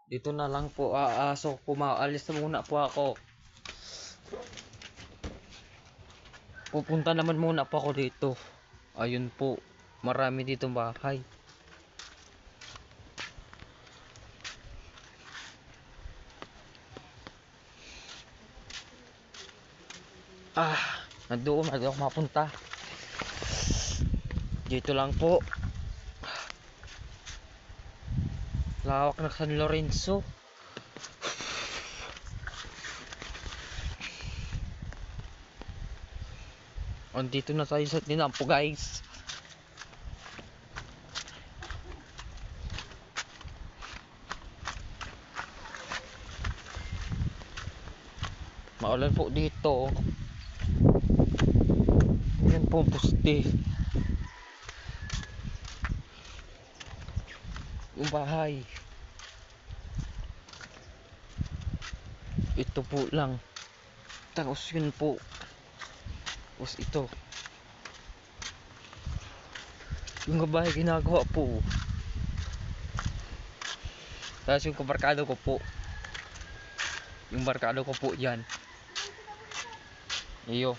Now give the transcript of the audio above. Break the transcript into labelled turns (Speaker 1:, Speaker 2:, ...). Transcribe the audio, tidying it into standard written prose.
Speaker 1: Dito na lang po aaso po, maalis na muna po ako. Pupunta naman muna po ako dito. Ayun po, marami dito bahay. Nandoon ako mapunta. Dito lang po. Lawak ng San Lorenzo. Andito na tayo sa Tinampo, guys. Maulan po dito. Yan po ang puste. Yung bahay. Ito po lang. Tapos yun po. Tapos ito. Yung bahay ginagawa po. Tapos yung kabarkado ko po. Yung barkado ko po yan. Iyo.